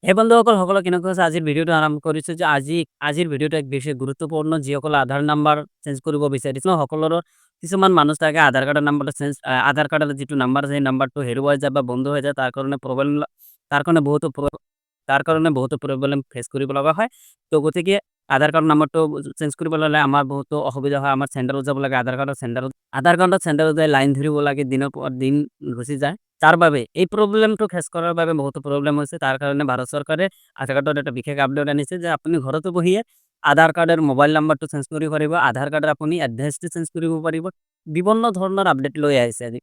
এই বন্ধুসকল সকলো কেনেকুৱা আছে আজিৰ ভিডিঅ'টো আৰম্ভ কৰিছোঁ যে আজিৰ ভিডিঅ'টো এক বেছি গুৰুত্বপূৰ্ণ যিসকলে আধাৰ নাম্বাৰ চেঞ্জ কৰিব বিচাৰিছে সকলোৰে কিছুমান মানুহ থাকে আধাৰ কাৰ্ডৰ নাম্বাৰটো আধাৰ কাৰ্ডৰ যিটো নাম্বাৰ আছে সেই নাম্বাৰটো হেৰুৱাই যায় বা বন্ধ হৈ যায় তাৰ কাৰণে বহুতো প্ৰব্লেম ফেচ কৰিব লগা হয়। তো গতিকে আধাৰ কাৰ্ড নাম্বাৰটো চেঞ্জ কৰিবলৈ হ'লে আমাৰ বহুতো অসুবিধা হয়। আমাৰ চেণ্টাৰত যাব লাগে আধাৰ কাৰ্ডৰ চেণ্টাৰত যাই লাইন ধৰিব লাগে দিনৰ পৰ দিন গুচি যায়। তাৰ বাবে এই প্ৰব্লেমটো ফেচ কৰাৰ বাবে বহুতো প্ৰব্লেম হৈছে। তাৰ কাৰণে ভাৰত চৰকাৰে আধাৰ কাৰ্ডত এটা বিশেষ আপডেট আনিছে যে আপুনি ঘৰতে বহিয়ে আধাৰ কাৰ্ডৰ মোবাইল নাম্বাৰটো চেঞ্জ কৰিব পাৰিব। আধাৰ কাৰ্ডৰ আপুনি এড্ৰেছটো চেঞ্জ কৰিব পাৰিব। বিভিন্ন ধৰণৰ আপডেট লৈ আহিছে আজি।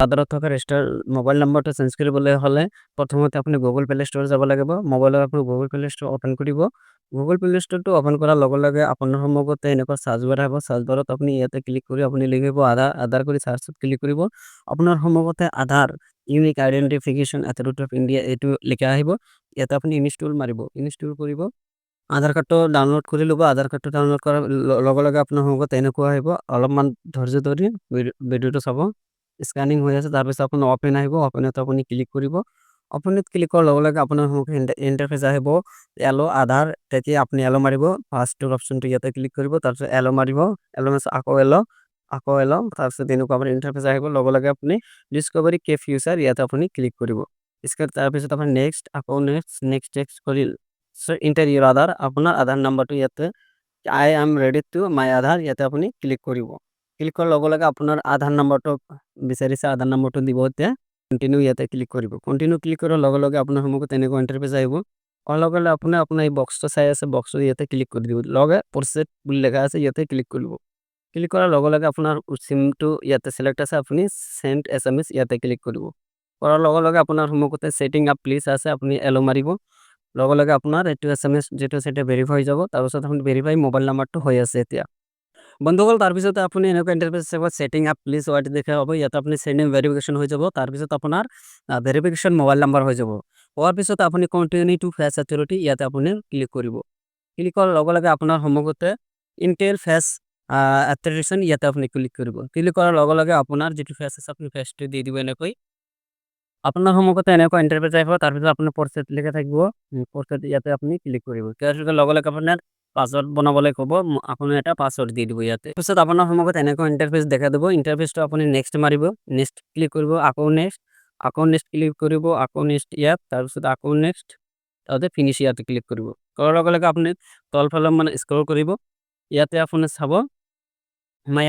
আধাৰত থকা ৰেজিষ্টাৰ মোবাইল নাম্বাৰটো চেঞ্জ কৰিবলৈ হ'লে প্ৰথমতে আপুনি গুগল প্লে ষ্ট'ৰ যাব লাগিব। মোবাইলত আপুনি গুগল প্লে ষ্ট'ৰ অ'পেন কৰিব। গুগল প্লে ষ্ট'ৰটো অ'পেন কৰাৰ লগে লগে আপোনাৰ সন্মুখতে এনেকুৱা চাৰ্চ বাৰ আহিব। চাৰ্চ বাৰত আপুনি ইয়াতে ক্লিক কৰি আপুনি লিখিব আধাৰ কৰি চাৰ্চত ক্লিক কৰিব। আপোনাৰ সন্মুখতে Aadhaar Unique Identification Authority of India এইটো লিখা আহিব। ইয়াতে আপুনি ইনষ্টল মাৰিব। ইনষ্টল কৰিব আধাৰ কাৰ্ডটো ডাউনলোড কৰি ল'ব। আধাৰ কাৰ্ডটো ডাউনলোড কৰাৰ লগে লগে আপোনাৰ সন্মুখত এনেকুৱা আহিব। অলপমান ধৈৰ্য ধৰি ভিডিঅ'টো চাব। স্কেনিং হৈ আছে। তাৰপিছত আপোনাৰ অ'পেন আহিব। অ'পেনত আপুনি ক্লিক কৰিব। অ'পেনত ক্লিক কৰাৰ লগে লগে আপোনাৰ সন্মুখত ইণ্টাৰফেচ আহিব। এলো আধাৰ তেতিয়া আপুনি এলো মাৰিব। ফাৰ্ষ্টৰ অপশ্যনটো ইয়াতে ক্লিক কৰিব। তাৰপিছত এলো মাৰিব। এলো আকৌ এলো তাৰপিছত এনেকুৱা আপোনাৰ ইণ্টাৰফেচ আহিব। লগে লগে আপুনি ডিস্কভাৰী কে ফিউচাৰ ইয়াতে আপুনি ক্লিক কৰিব। তাৰপিছত আপুনি নেক্সট কৰি ইণ্টাৰ ইউৰ আধাৰ আপোনাৰ আধাৰ নাম্বাৰটো ইয়াতে I am ready to my Aadhaar ইয়াতে আপুনি ক্লিক কৰিব। ক্লিক কৰাৰ লগে লগে আপোনাৰ আধাৰ নাম্বাৰটো বিচাৰিছে আধাৰ নাম্বাৰটো দিব। এতিয়া কণ্টিনিউ ইয়াতে ক্লিক কৰিব। কণ্টিনিউ ক্লিক কৰাৰ লগে লগে আপোনাৰ সন্মুখত এনেকুৱা ইণ্টাৰফেচ আহিব। লগে লগে আপোনাৰ এই বক্সটো চাই আছে বক্সটো ইয়াতে ক্লিক কৰি দিব। লগে প্ৰচেড বুলি লেখা আছে ইয়াতে ক্লিক কৰিব। ক্লিক কৰাৰ লগে লগে আপোনাৰ চিমটো ইয়াতে চিলেক্ট আছে। আপুনি সেন্ড SMS ইয়াতে ক্লিক কৰিব। কৰাৰ লগে লগে আপোনাৰ সন্মুখতে ছেটিং আপ প্লিজ আছে। আপুনি এলো মাৰিব। লগে লগে আপোনাৰ এইটো SMS যেটো সেটা ভেৰিফাই হৈ যাব। তাৰপিছত আপুনি ভেৰিফাই মোবাইল নাম্বাৰটো হৈ আছে এতিয়া। বন্ধুসকল তাৰপিছত আপুনি এনেকুৱা ইণ্টাৰফেচ চাব ছেটিং আপ প্লিজ ৱাইট দেখা হ'ব। ইয়াতে আপুনি সেন্ড ভেৰিফিকেশ্যন হৈ যাব। তাৰপিছত আপোনাৰ ভেৰিফিকেশ্যন মোবাইল নাম্বাৰ হৈ যাব। হোৱাৰ পিছত আপুনি কণ্টিনিউ টু ফেচ অথৰিটি ইয়াতে আপুনি ক্লিক কৰিব। ক্লিক কৰাৰ লগে লগে আপোনাৰ সন্মুখতে ইণ্টেল ফেচ অথৰিটেশ্যন ইয়াতে আপুনি ক্লিক কৰিব। ক্লিক কৰাৰ লগে লগে আপোনাৰ যিটো ফেচ আছে আপুনি ফেচটো দি দিব। এনেকৈ আপোনাৰ সন্মুখতে এনেকুৱা ইণ্টাৰফেচ আহিব। তাৰপিছত আপোনাৰ প্ৰচেড লিখা থাকিব। প্ৰচেড ইয়াতে আপুনি ক্লিক কৰিব। তাৰপিছত লগে লগে আপোনাৰ পাছৱৰ্ড বনাবলৈ ক'ব। আপুনি এটা পাছৱৰ্ড দি দিব ইয়াতে। তাৰপিছত আপোনাৰ সন্মুখত এনেকুৱা ইণ্টাৰফেচ দেখা দিব। ইণ্টাৰফেচটো আপুনি নেক্সট মাৰিব। নেক্সট ক্লিক কৰিব। আকৌ নেক্সট ক্লিক কৰিব। আকৌ নেক্সট ইয়াত তাৰপিছত আকৌ নেক্সট তাৰপিছত ফিনিছ ইয়াতে ক্লিক কৰিব। কৰাৰ লগে লগে আপুনি তলফালে মানে স্ক্ৰল কৰিব। ইয়াতে আপুনি চাব মাই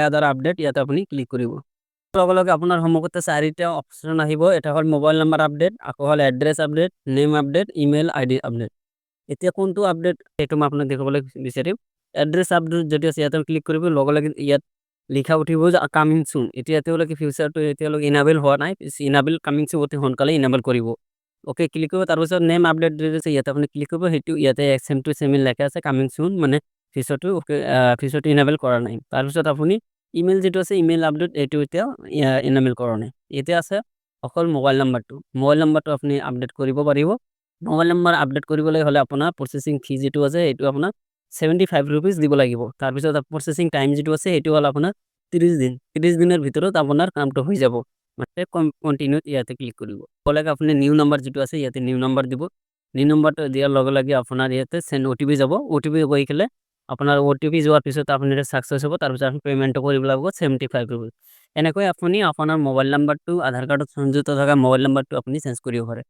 আধাৰ আপডেট ইয়াতে আপুনি ক্লিক কৰিব। লগে লগে আপোনাৰ সন্মুখতে চাৰিটা অপশ্যন আহিব। এটা হ'ল মোবাইল নাম্বাৰ আপডেট, আকৌ হ'ল address update, name update, email ID update. এতিয়া কোনটো আপডেট সেইটো মই আপোনাক দেখাবলৈ বিচাৰিম। এড্ৰেছ আপডেট যদি আছে ইয়াতে ক্লিক কৰিব। লগে লগে ইয়াত লিখা উঠিব যে কামিং চুন। এতিয়ালৈকে ফিউচাৰটো এতিয়ালৈকে ইনাবেল হোৱা নাই। ইনাবেল কামিং চুন অতি সোনকালে ইনাবেল কৰিব। অ'কে ক্লিক কৰিব। তাৰপিছত নেম আপডেট আছে ইয়াতে আপুনি ক্লিক কৰিব। সেইটো ইয়াতে সেম টু সেম লেখা আছে কামিং চুন মানে ফিউচাৰটো ইনাবেল কৰা নাই। তাৰপিছত আপুনি ইমেইল যিটো আছে ইমেইল আপডেট এইটো এতিয়া ইনাবেল কৰা নাই। এতিয়া আছে অকল মোবাইল নাম্বাৰটো আপুনি আপডেট কৰিব পাৰিব। মোবাইল নাম্বাৰ আপডেট কৰিবলৈ হ'লে আপোনাৰ প্ৰচেছিং ফি যিটো আছে সেইটো আপোনাৰ 75 ৰুপিজ দিব লাগিব। তাৰপিছত প্ৰচেছিং টাইম যিটো আছে সেইটো হ'ল আপোনাৰ 30 দিন। 30 দিনৰ ভিতৰত আপোনাৰ কামটো হৈ যাব। মানে কণ্টিনিউ ইয়াতে ক্লিক কৰিব। লগে আপুনি নিউ নাম্বাৰ যিটো আছে ইয়াতে নিউ নাম্বাৰ দিব। নিউ নাম্বাৰটো দিয়াৰ লগে লগে আপোনাৰ ইয়াতে সেন্ড OTP যাব। OTP গৈ গ'লে আপোনাৰ OTP যোৱাৰ পিছত আপুনি ছাকচেছ হ'ব। তাৰপিছত আপুনি পে'মেণ্টটো কৰিব লাগিব 75 ৰুপিজ। এনেকৈ আপুনি আপোনাৰ মোবাইল নাম্বাৰটো আধাৰ কাৰ্ডত সংযুক্ত থকা মোবাইল নাম্বাৰটো আপুনি চেঞ্জ কৰিব পাৰে।